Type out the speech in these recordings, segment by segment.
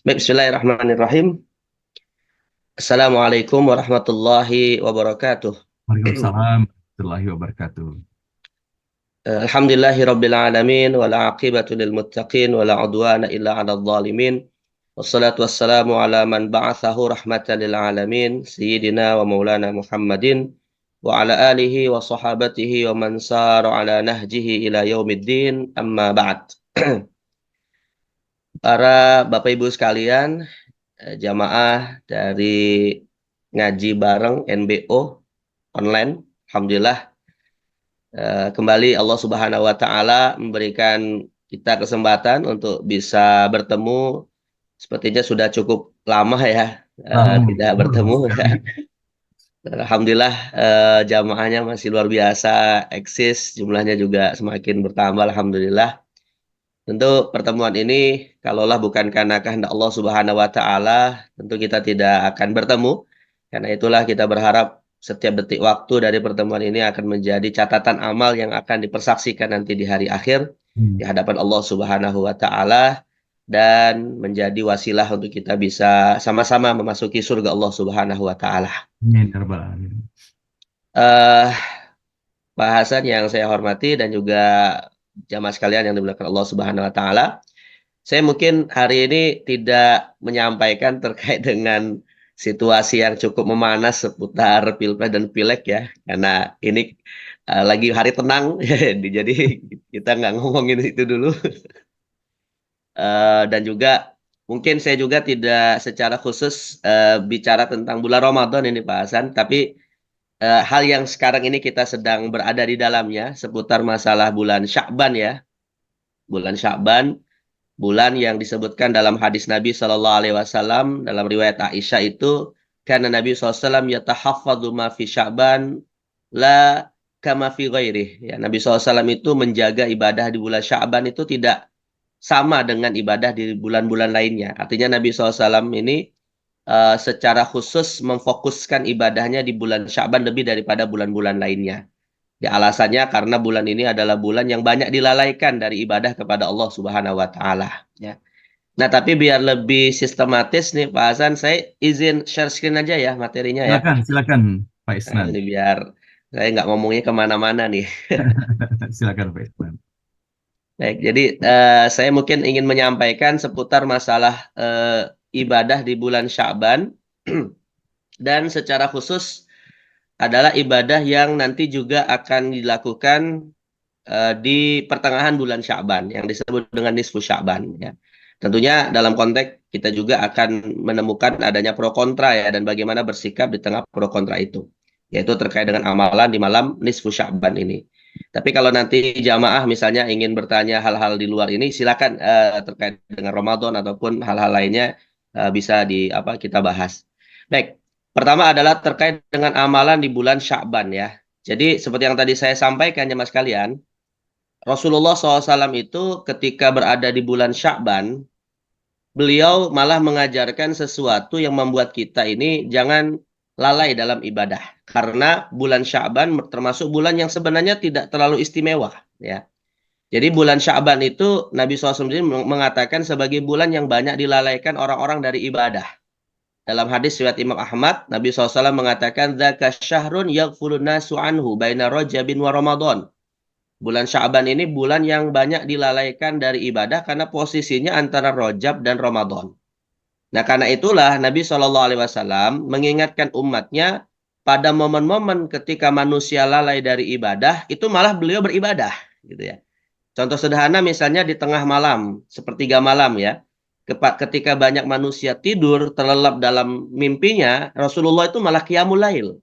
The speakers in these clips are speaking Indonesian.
Baik, bismillahirrahmanirrahim. Assalamualaikum warahmatullahi wabarakatuh. Waalaikumsalam warahmatullahi wabarakatuh. Alhamdulillahi rabbil alamin wal aqibatu lil muttaqin wala udwana illa 'alal zalimin. Wassalatu wassalamu ala man ba'athahu rahmatan lil alamin, sayyidina wa maulana Muhammadin wa ala alihi wa sahabatihi wa man sara ala nahjihi ila yaumiddin. Amma ba'd. Para Bapak Ibu sekalian, jamaah dari ngaji bareng NBO online. Alhamdulillah, kembali Allah Subhanahu wa taala memberikan kita kesempatan untuk bisa bertemu. Sepertinya sudah cukup lama ya tidak bertemu. Sekali. Alhamdulillah, jamaahnya masih luar biasa eksis, jumlahnya juga semakin bertambah alhamdulillah. Tentu pertemuan ini kalaulah bukan karena kehendak Allah Subhanahu wa taala, tentu kita tidak akan bertemu. Karena itulah kita berharap setiap detik waktu dari pertemuan ini akan menjadi catatan amal yang akan dipersaksikan nanti di hari akhir di Hmm. hadapan Allah Subhanahu wa taala dan menjadi wasilah untuk kita bisa sama-sama memasuki surga Allah Subhanahu wa taala. Amin, ya rabbal alamin. Eh Bahasan yang saya hormati dan juga jamaah sekalian yang dimuliakan Allah Subhanahu wa taala. Saya mungkin hari ini tidak menyampaikan terkait dengan situasi yang cukup memanas seputar Pilpres dan Pileg ya, karena ini lagi hari tenang, jadi kita nggak ngomongin itu dulu. Dan juga mungkin saya juga tidak secara khusus bicara tentang bulan Ramadan ini Pak Hasan, tapi hal yang sekarang ini kita sedang berada di dalamnya seputar masalah bulan Sya'ban ya, bulan Sya'ban. Bulan yang disebutkan dalam hadis Nabi Shallallahu Alaihi Wasallam dalam riwayat Aisyah itu karena Nabi SAW yatahaffadhu ma fi Sya'ban la kama fi ghairih. Ya, Nabi SAW itu menjaga ibadah di bulan Sya'ban itu tidak sama dengan ibadah di bulan-bulan lainnya. Artinya Nabi SAW ini secara khusus memfokuskan ibadahnya di bulan Sya'ban lebih daripada bulan-bulan lainnya. Ya, alasannya karena bulan ini adalah bulan yang banyak dilalaikan dari ibadah kepada Allah Subhanahu wa taala, ya. Nah, tapi biar lebih sistematis nih Pak Hasan, saya izin share screen aja ya materinya ya. Silakan, silakan Pak Nah, Isnan. ini biar saya nggak ngomongnya kemana-mana nih. Silakan Pak Isnan. Baik, jadi saya mungkin ingin menyampaikan seputar masalah ibadah di bulan Sya'ban dan secara khusus adalah ibadah yang nanti juga akan dilakukan di pertengahan bulan Sya'ban yang disebut dengan nisfu Sya'ban ya. Tentunya dalam konteks kita juga akan menemukan adanya pro kontra ya dan bagaimana bersikap di tengah pro kontra itu. Yaitu terkait dengan amalan di malam nisfu Sya'ban ini. Tapi kalau nanti jamaah misalnya ingin bertanya hal-hal di luar ini silakan terkait dengan Ramadan ataupun hal-hal lainnya bisa kita bahas. Baik, pertama adalah terkait dengan amalan di bulan Sya'ban ya. Jadi seperti yang tadi saya sampaikan ya Mas kalian, Rasulullah SAW itu ketika berada di bulan Sya'ban, beliau malah mengajarkan sesuatu yang membuat kita ini jangan lalai dalam ibadah. Karena bulan Sya'ban termasuk bulan yang sebenarnya tidak terlalu istimewa. Ya. Jadi bulan Sya'ban itu Nabi SAW sendiri mengatakan sebagai bulan yang banyak dilalaikan orang-orang dari ibadah. Dalam hadis riwayat Imam Ahmad, Nabi SAW mengatakan, "Dzaka syahrun yaghfulun nasu anhu baina Rajabin wa Ramadan." Bulan Sya'ban ini bulan yang banyak dilalaikan dari ibadah karena posisinya antara Rajab dan Ramadan. Nah, karena itulah Nabi Shallallahu Alaihi Wasallam mengingatkan umatnya pada momen-momen ketika manusia lalai dari ibadah, itu malah beliau beribadah, gitu ya. Contoh sederhana misalnya di tengah malam, sepertiga malam ya, ketika banyak manusia tidur terlelap dalam mimpinya, Rasulullah itu malah qiyamul lail.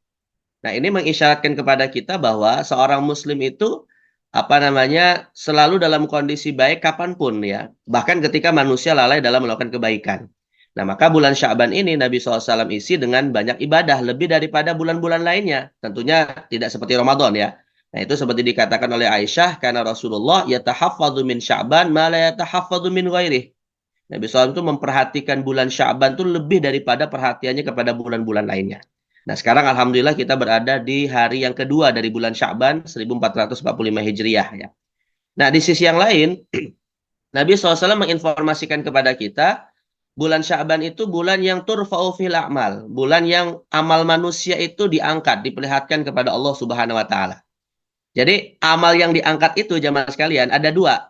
Nah, ini mengisyaratkan kepada kita bahwa seorang muslim itu selalu dalam kondisi baik kapanpun ya. Bahkan ketika manusia lalai dalam melakukan kebaikan. Nah, maka bulan Sya'ban ini Nabi SAW isi dengan banyak ibadah lebih daripada bulan-bulan lainnya. Tentunya tidak seperti Ramadan ya. Nah, itu seperti dikatakan oleh Aisyah karena Rasulullah yatahaffadzu min Sya'ban ma la yatahaffadzu min ghairih. Nabi SAW itu memperhatikan bulan Sya'ban itu lebih daripada perhatiannya kepada bulan-bulan lainnya. Nah, sekarang alhamdulillah kita berada di hari yang kedua dari bulan Sya'ban 1445 Hijriah ya. Nah, di sisi yang lain, Nabi SAW menginformasikan kepada kita bulan Sya'ban itu bulan yang turfa'u fil a'mal, bulan yang amal manusia itu diangkat, diperlihatkan kepada Allah Subhanahu wa taala. Jadi amal yang diangkat itu jamaah sekalian ada dua.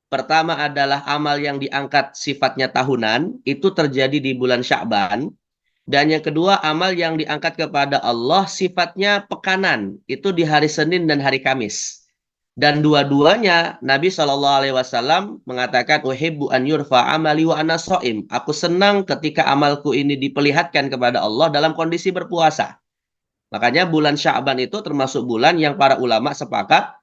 Pertama adalah amal yang diangkat sifatnya tahunan, itu terjadi di bulan Sya'ban. Dan yang kedua amal yang diangkat kepada Allah sifatnya pekanan, itu di hari Senin dan hari Kamis. Dan dua-duanya Nabi Shallallahu Alaihi Wasallam mengatakan uhibbu an yurfa amali wa ana shaim. Aku senang ketika amalku ini diperlihatkan kepada Allah dalam kondisi berpuasa. Makanya bulan Sya'ban itu termasuk bulan yang para ulama sepakat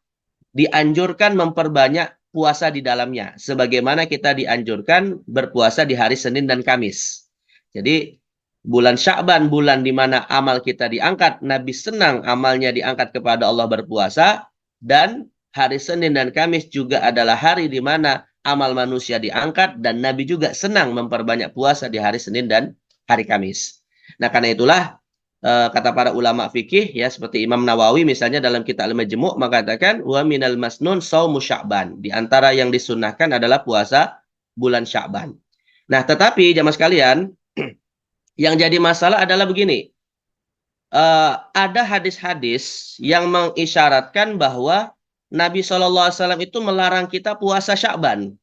dianjurkan memperbanyak puasa di dalamnya. Sebagaimana kita dianjurkan berpuasa di hari Senin dan Kamis. Jadi bulan Sya'ban, bulan di mana amal kita diangkat, Nabi senang amalnya diangkat kepada Allah berpuasa, dan hari Senin dan Kamis juga adalah hari di mana amal manusia diangkat, dan Nabi juga senang memperbanyak puasa di hari Senin dan hari Kamis. Nah, karena itulah kata para ulama fikih ya seperti Imam Nawawi misalnya dalam kitab Al-Majmu' mengatakan wa minal masnun shaumu Sya'ban. Di antara yang disunahkan adalah puasa bulan Sya'ban. Nah, tetapi jamaah sekalian, yang jadi masalah adalah begini. Ada hadis-hadis yang mengisyaratkan bahwa Nabi SAW itu melarang kita puasa Sya'ban.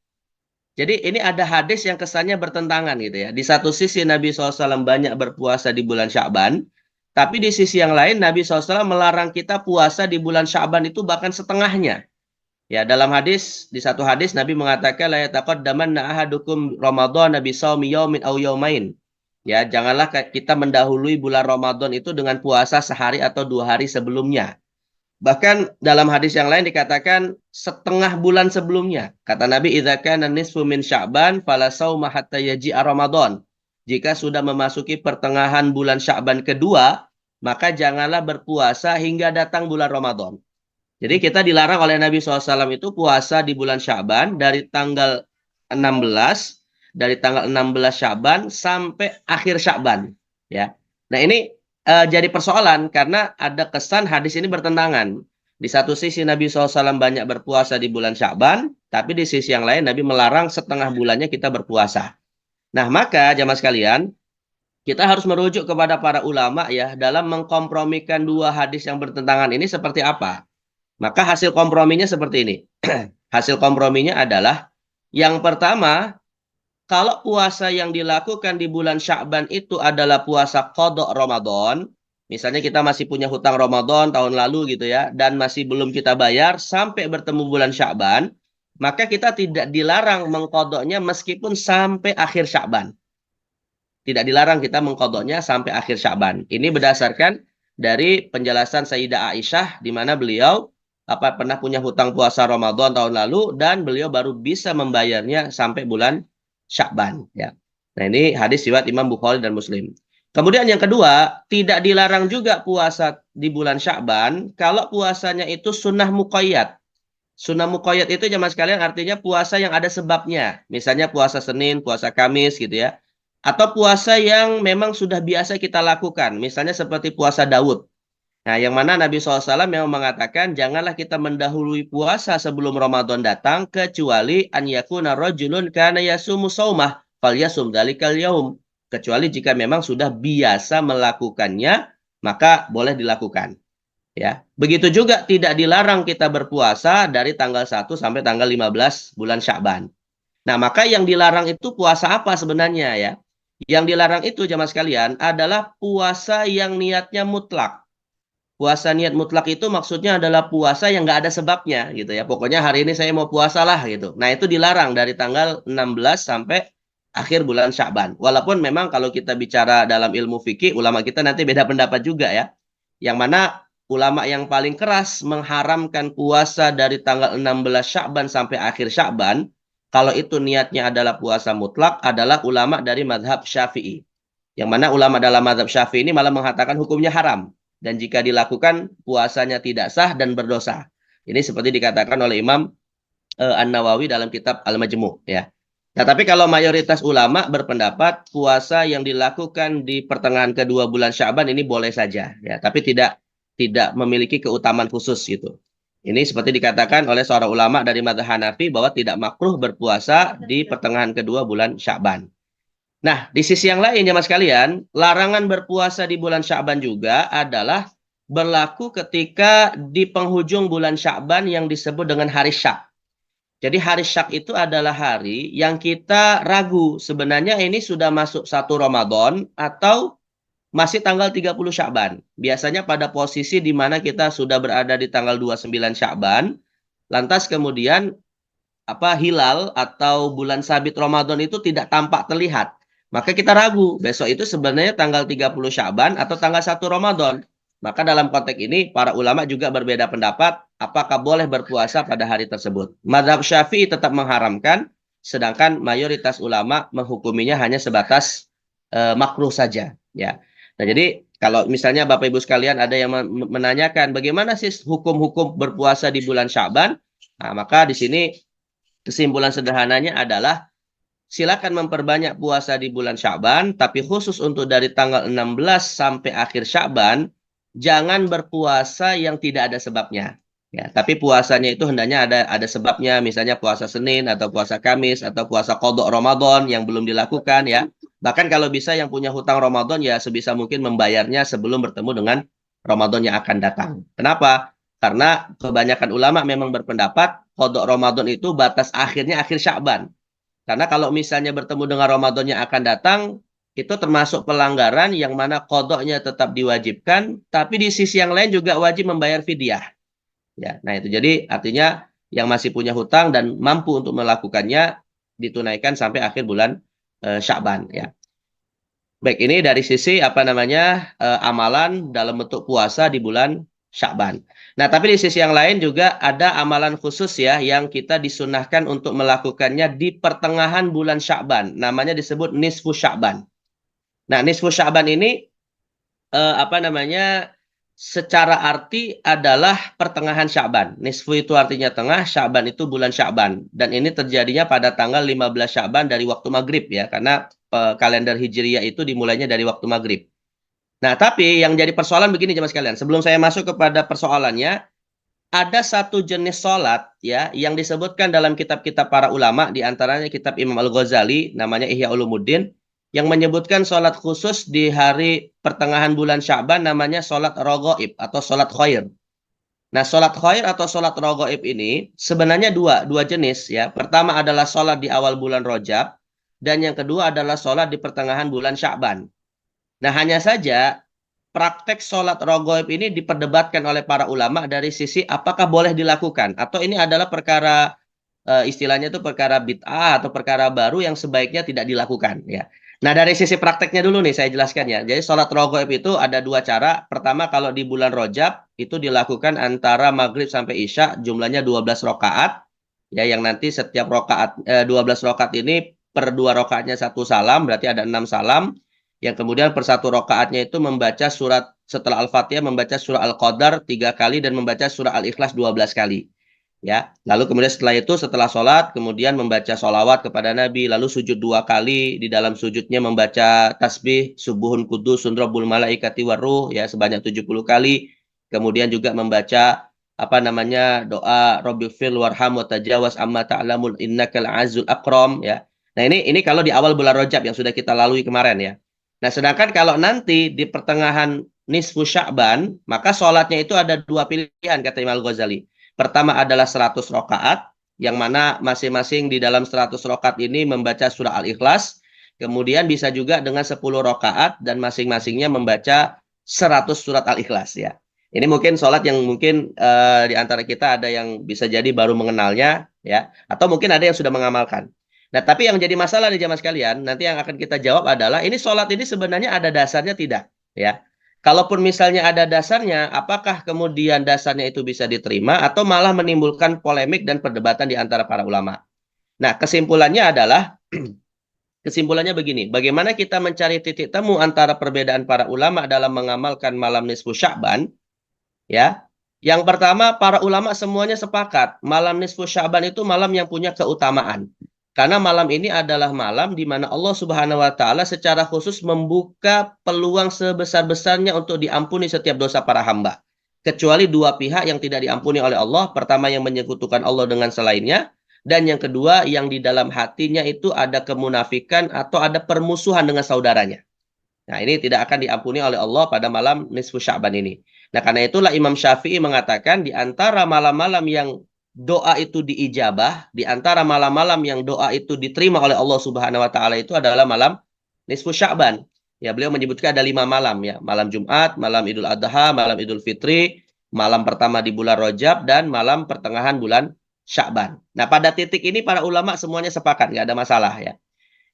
Jadi ini ada hadis yang kesannya bertentangan gitu ya. Di satu sisi Nabi SAW banyak berpuasa di bulan Sya'ban, tapi di sisi yang lain Nabi SAW melarang kita puasa di bulan Sya'ban itu bahkan setengahnya. Ya, dalam hadis, di satu hadis Nabi mengatakan la yataqaddamanna ahadukum Ramadhana bi shaumi yaumin aw yaumain. Ya, janganlah kita mendahului bulan Ramadan itu dengan puasa sehari atau 2 hari sebelumnya. Bahkan dalam hadis yang lain dikatakan setengah bulan sebelumnya. Kata Nabi, idza kana nisfu min Sya'ban fala shauma hatta yaji'a Ramadan. Jika sudah memasuki pertengahan bulan Sya'ban kedua, maka janganlah berpuasa hingga datang bulan Ramadan. Jadi kita dilarang oleh Nabi SAW itu puasa di bulan Sya'ban dari tanggal 16, dari tanggal 16 Sya'ban sampai akhir Sya'ban. Ya. Nah ini jadi persoalan karena ada kesan hadis ini bertentangan. Di satu sisi Nabi SAW banyak berpuasa di bulan Sya'ban, tapi di sisi yang lain Nabi melarang setengah bulannya kita berpuasa. Nah maka jamaah sekalian, kita harus merujuk kepada para ulama ya dalam mengkompromikan dua hadis yang bertentangan ini seperti apa. Maka hasil komprominya seperti ini. Hasil komprominya adalah yang pertama, kalau puasa yang dilakukan di bulan Sya'ban itu adalah puasa qadha Ramadan, misalnya kita masih punya hutang Ramadan tahun lalu gitu ya, dan masih belum kita bayar sampai bertemu bulan Sya'ban, maka kita tidak dilarang mengqadhanya meskipun sampai akhir Sya'ban. Tidak dilarang kita mengqadhanya sampai akhir Sya'ban. Ini berdasarkan dari penjelasan Sayyidah Aisyah di mana beliau pernah punya hutang puasa Ramadan tahun lalu dan beliau baru bisa membayarnya sampai bulan Sya'ban ya. Nah, ini hadis riwayat Imam Bukhari dan Muslim. Kemudian yang kedua, tidak dilarang juga puasa di bulan Sya'ban kalau puasanya itu sunnah muqayyad. Sunnah muqayyad itu jemaah sekalian artinya puasa yang ada sebabnya. Misalnya puasa Senin, puasa Kamis gitu ya. Atau puasa yang memang sudah biasa kita lakukan. Misalnya seperti puasa Daud. Nah, yang mana Nabi SAW memang mengatakan, janganlah kita mendahului puasa sebelum Ramadan datang, kecuali an yakuna rajulun kana yasumu saumah, fal yasum dalikal yaum. Kecuali jika memang sudah biasa melakukannya, maka boleh dilakukan. Ya, begitu juga tidak dilarang kita berpuasa dari tanggal 1 sampai tanggal 15 bulan Sya'ban. Nah, maka yang dilarang itu puasa apa sebenarnya ya? Yang dilarang itu jamaah sekalian adalah puasa yang niatnya mutlak. Puasa niat mutlak itu maksudnya adalah puasa yang nggak ada sebabnya gitu ya. Pokoknya hari ini saya mau puasa lah gitu. Nah itu dilarang dari tanggal 16 sampai akhir bulan Sya'ban. Walaupun memang kalau kita bicara dalam ilmu fikih, ulama kita nanti beda pendapat juga ya. Yang mana ulama yang paling keras mengharamkan puasa dari tanggal 16 Sya'ban sampai akhir Sya'ban, kalau itu niatnya adalah puasa mutlak, adalah ulama dari madhab Syafi'i. Yang mana ulama dalam madhab Syafi'i ini malah mengatakan hukumnya haram. Dan jika dilakukan puasanya tidak sah dan berdosa. Ini seperti dikatakan oleh Imam An-Nawawi dalam kitab Al-Majmu' ya. Nah, tapi kalau mayoritas ulama berpendapat puasa yang dilakukan di pertengahan kedua bulan Sya'ban ini boleh saja ya, tapi tidak memiliki keutamaan khusus gitu. Ini seperti dikatakan oleh seorang ulama dari mazhab Hanafi bahwa tidak makruh berpuasa di pertengahan kedua bulan Sya'ban. Nah, di sisi yang lain ya Mas kalian, larangan berpuasa di bulan Sya'ban juga adalah berlaku ketika di penghujung bulan Sya'ban yang disebut dengan hari Syak. Jadi hari Syak itu adalah hari yang kita ragu sebenarnya ini sudah masuk 1 Ramadan atau masih tanggal 30 Sya'ban. Biasanya pada posisi di mana kita sudah berada di tanggal 29 Sya'ban, lantas kemudian hilal atau bulan sabit Ramadan itu tidak tampak terlihat. Maka kita ragu, besok itu sebenarnya tanggal 30 Sya'ban atau tanggal 1 Ramadan. Maka dalam konteks ini para ulama juga berbeda pendapat apakah boleh berpuasa pada hari tersebut. Mazhab Syafi'i tetap mengharamkan, sedangkan mayoritas ulama menghukuminya hanya sebatas makruh saja, ya. Nah, jadi kalau misalnya Bapak Ibu sekalian ada yang menanyakan bagaimana sih hukum-hukum berpuasa di bulan Sya'ban? Nah, maka di sini kesimpulan sederhananya adalah silakan memperbanyak puasa di bulan Sya'ban, tapi khusus untuk dari tanggal 16 sampai akhir Sya'ban, jangan berpuasa yang tidak ada sebabnya. Ya, tapi puasanya itu hendaknya ada sebabnya, misalnya puasa Senin atau puasa Kamis atau puasa qadha Ramadan yang belum dilakukan ya. Bahkan kalau bisa yang punya hutang Ramadan ya sebisa mungkin membayarnya sebelum bertemu dengan Ramadan yang akan datang. Kenapa? Karena kebanyakan ulama memang berpendapat qadha Ramadan itu batas akhirnya akhir Sya'ban. Karena kalau misalnya bertemu dengan Ramadan yang akan datang, itu termasuk pelanggaran yang mana qadha-nya tetap diwajibkan, tapi di sisi yang lain juga wajib membayar fidyah. Ya, nah itu jadi artinya yang masih punya hutang dan mampu untuk melakukannya ditunaikan sampai akhir bulan Sya'ban ya. Baik, ini dari sisi amalan dalam bentuk puasa di bulan Sya'ban. Nah, tapi di sisi yang lain juga ada amalan khusus ya yang kita disunahkan untuk melakukannya di pertengahan bulan Sya'ban. Namanya disebut nisfu Sya'ban. Nah, nisfu Sya'ban ini secara arti adalah pertengahan Sya'ban. Nisfu itu artinya tengah, Sya'ban itu bulan Sya'ban. Dan ini terjadinya pada tanggal 15 Sya'ban dari waktu maghrib ya, karena kalender Hijriyah itu dimulainya dari waktu maghrib. Nah, tapi yang jadi persoalan begini jemaah sekalian. Sebelum saya masuk kepada persoalannya, ada satu jenis sholat ya yang disebutkan dalam kitab-kitab para ulama, di antaranya kitab Imam Al-Ghazali, namanya Ihya Ulumuddin, yang menyebutkan sholat khusus di hari pertengahan bulan Sya'ban namanya sholat rogoib atau sholat khair. Nah, sholat khair atau sholat rogoib ini sebenarnya dua jenis ya. Pertama adalah sholat di awal bulan Rajab, dan yang kedua adalah sholat di pertengahan bulan Sya'ban. Nah, hanya saja praktek sholat rogoib ini diperdebatkan oleh para ulama dari sisi apakah boleh dilakukan atau ini adalah perkara istilahnya itu perkara bid'ah atau perkara baru yang sebaiknya tidak dilakukan ya. Nah, dari sisi prakteknya dulu nih saya jelaskan ya. Jadi sholat rogoib itu ada dua cara. Pertama, kalau di bulan Rajab itu dilakukan antara maghrib sampai isya, jumlahnya 12 rakaat ya, yang nanti setiap rakaat 12 rakaat ini per dua rakaatnya satu salam, berarti ada 6 salam. Yang kemudian per satu rakaatnya itu membaca surat setelah Al-Fatihah, membaca surah Al-Qadar 3 kali dan membaca surah Al-Ikhlas 12 kali. Ya, lalu kemudian setelah itu setelah sholat kemudian membaca sholawat kepada Nabi, lalu sujud 2 kali, di dalam sujudnya membaca tasbih subuhun kudusun rabbul malaikati waruh ya sebanyak 70 kali, kemudian juga membaca doa Rabbighfir warham wa tajawaz amma ta'lamun innakal azizul akram ya. Nah, ini kalau di awal bulan Rajab yang sudah kita lalui kemarin ya. Nah, sedangkan kalau nanti di pertengahan nisfu Sya'ban, maka sholatnya itu ada dua pilihan kata Imam Al-Ghazali. Pertama adalah 100 rakaat, yang mana masing-masing di dalam 100 rakaat ini membaca surah Al-Ikhlas. Kemudian bisa juga dengan 10 rakaat dan masing-masingnya membaca 100 surat Al-Ikhlas ya. Ini mungkin sholat yang mungkin di antara kita ada yang bisa jadi baru mengenalnya ya, atau mungkin ada yang sudah mengamalkan. Nah, tapi yang jadi masalah di jamaah sekalian, nanti yang akan kita jawab adalah ini sholat ini sebenarnya ada dasarnya tidak ya. Kalaupun misalnya ada dasarnya, apakah kemudian dasarnya itu bisa diterima atau malah menimbulkan polemik dan perdebatan di antara para ulama? Nah, kesimpulannya begini, bagaimana kita mencari titik temu antara perbedaan para ulama dalam mengamalkan malam nisfu Sya'ban? Ya, yang pertama para ulama semuanya sepakat, malam nisfu Sya'ban itu malam yang punya keutamaan. Karena malam ini adalah malam di mana Allah Subhanahu wa taala secara khusus membuka peluang sebesar-besarnya untuk diampuni setiap dosa para hamba. Kecuali dua pihak yang tidak diampuni oleh Allah. Pertama yang menyekutukan Allah dengan selainnya, Dan yang kedua, yang di dalam hatinya itu ada kemunafikan atau ada permusuhan dengan saudaranya. Nah, ini tidak akan diampuni oleh Allah pada malam nisfu Sya'ban ini. Nah, karena itulah Imam Syafi'i mengatakan di antara malam-malam yang doa itu diijabah, di antara malam-malam yang doa itu diterima oleh Allah Subhanahu wa taala itu adalah malam nisfu Sya'ban. Ya, beliau menyebutkan ada 5 malam ya, malam Jumat, malam Idul Adha, malam Idul Fitri, malam pertama di bulan Rajab dan malam pertengahan bulan Sya'ban. Nah, pada titik ini para ulama semuanya sepakat, nggak ada masalah ya.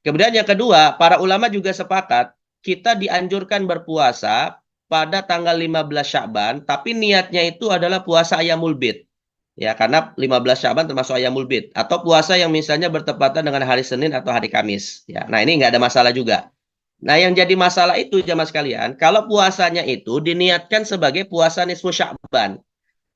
Kemudian yang kedua, para ulama juga sepakat kita dianjurkan berpuasa pada tanggal 15 Sya'ban, tapi niatnya itu adalah puasa Ayyamul Bid. Ya, karena 15 Sya'ban termasuk Ayyamul Bid. Atau puasa yang misalnya bertepatan dengan hari Senin atau hari Kamis. Ya, nah ini nggak ada masalah juga. Nah, yang jadi masalah itu jamaah sekalian, kalau puasanya itu diniatkan sebagai puasa nisfu Sya'ban.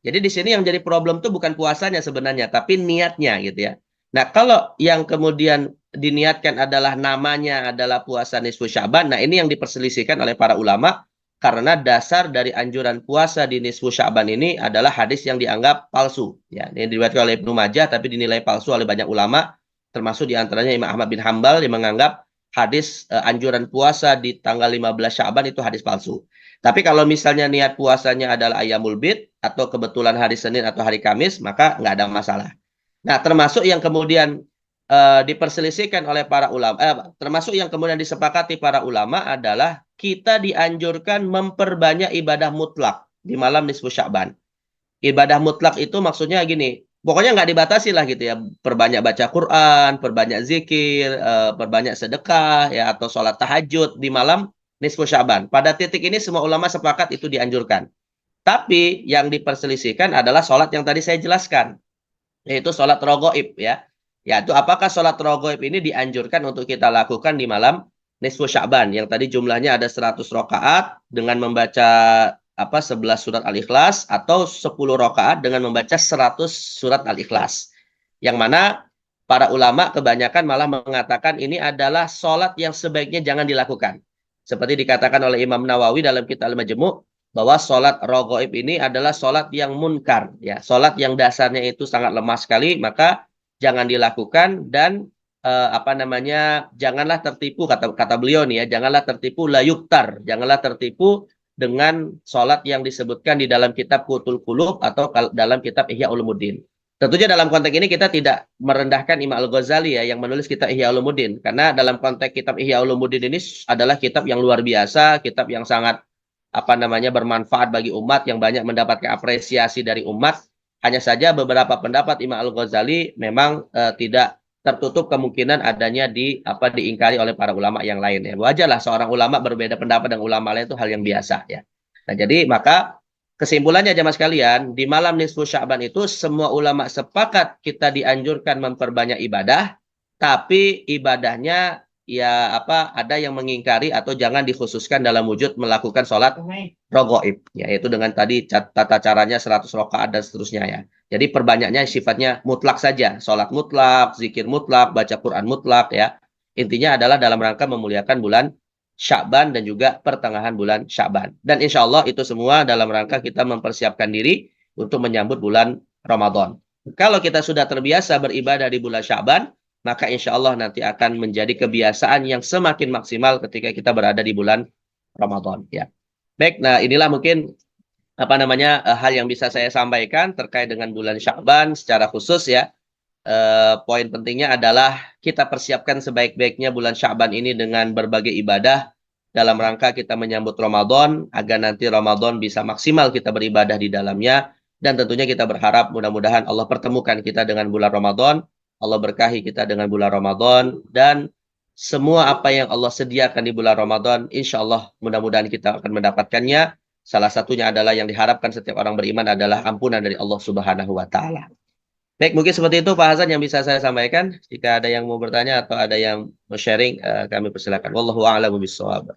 Jadi di sini yang jadi problem tuh bukan puasanya sebenarnya, tapi niatnya gitu ya. Nah, kalau yang kemudian diniatkan adalah namanya adalah puasa nisfu Sya'ban, nah ini yang diperselisihkan oleh para ulama karena dasar dari anjuran puasa di nisfu Sya'ban ini adalah hadis yang dianggap palsu. Ya, ini diriwayatkan oleh Ibnu Majah tapi dinilai palsu oleh banyak ulama, termasuk diantaranya Imam Ahmad bin Hambal yang menganggap hadis anjuran puasa di tanggal 15 Sya'ban itu hadis palsu. Tapi kalau misalnya niat puasanya adalah Ayyamul Bid atau kebetulan hari Senin atau hari Kamis, maka nggak ada masalah. Nah, termasuk yang kemudian diperselisihkan oleh para ulama, termasuk yang kemudian disepakati para ulama adalah kita dianjurkan memperbanyak ibadah mutlak di malam nisfu Sya'ban. Ibadah mutlak itu maksudnya gini, pokoknya nggak dibatasi lah gitu ya, perbanyak baca Quran, perbanyak zikir, perbanyak sedekah, ya atau sholat tahajud di malam nisfu Sya'ban. Pada titik ini semua ulama sepakat itu dianjurkan. Tapi yang diperselisihkan adalah sholat yang tadi saya jelaskan, yaitu sholat rogoib ya. Yaitu apakah sholat rogoib ini dianjurkan untuk kita lakukan di malam nisfu Sya'ban yang tadi jumlahnya ada 100 rakaat dengan membaca 11 surat Al-Ikhlas atau 10 rakaat dengan membaca 100 surat Al-Ikhlas. Yang mana para ulama kebanyakan malah mengatakan ini adalah sholat yang sebaiknya jangan dilakukan. Seperti dikatakan oleh Imam Nawawi dalam kitab Al-Majmu' bahwa sholat rogoib ini adalah sholat yang munkar, ya, sholat yang dasarnya itu sangat lemah sekali, maka jangan dilakukan dan janganlah tertipu kata beliau nih ya, janganlah tertipu layuktar, janganlah tertipu dengan sholat yang disebutkan di dalam kitab Qutul Qulub atau dalam kitab Ihya Ulumuddin. Tentunya dalam konteks ini kita tidak merendahkan Imam Al-Ghazali ya yang menulis kitab Ihya Ulumuddin, karena dalam konteks kitab Ihya Ulumuddin ini adalah kitab yang luar biasa, kitab yang sangat bermanfaat bagi umat, yang banyak mendapatkan apresiasi dari umat. Hanya saja beberapa pendapat Imam Al-Ghazali memang tidak tertutup kemungkinan adanya diingkari oleh para ulama yang lain ya. Wajarlah seorang ulama berbeda pendapat dengan ulama lain itu hal yang biasa ya. Nah, jadi maka kesimpulannya jemaah sekalian, di malam nisfu Sya'ban itu semua ulama sepakat kita dianjurkan memperbanyak ibadah, tapi ibadahnya ya ada yang mengingkari atau jangan dikhususkan dalam wujud melakukan sholat rogoib, yaitu dengan tadi tata caranya 100 rakaat dan seterusnya ya. Jadi perbanyaknya sifatnya mutlak saja, sholat mutlak, zikir mutlak, baca Quran mutlak ya. Intinya adalah dalam rangka memuliakan bulan Sya'ban dan juga pertengahan bulan Sya'ban. Dan insya Allah itu semua dalam rangka kita mempersiapkan diri untuk menyambut bulan Ramadan. Kalau kita sudah terbiasa beribadah di bulan Sya'ban, maka insya Allah nanti akan menjadi kebiasaan yang semakin maksimal ketika kita berada di bulan Ramadan ya. Baik, nah inilah mungkin hal yang bisa saya sampaikan terkait dengan bulan Sya'ban secara khusus ya. Poin pentingnya adalah kita persiapkan sebaik-baiknya bulan Sya'ban ini dengan berbagai ibadah dalam rangka kita menyambut Ramadan agar nanti Ramadan bisa maksimal kita beribadah di dalamnya, dan tentunya kita berharap mudah-mudahan Allah pertemukan kita dengan bulan Ramadan, Allah berkahi kita dengan bulan Ramadan, dan semua apa yang Allah sediakan di bulan Ramadan insya Allah mudah-mudahan kita akan mendapatkannya. Salah satunya adalah yang diharapkan setiap orang beriman adalah ampunan dari Allah Subhanahu wa taala. Baik, mungkin seperti itu Pak Hasan yang bisa saya sampaikan. Jika ada yang mau bertanya atau ada yang mau sharing, kami persilakan. Wallahu a'lamu bishawab.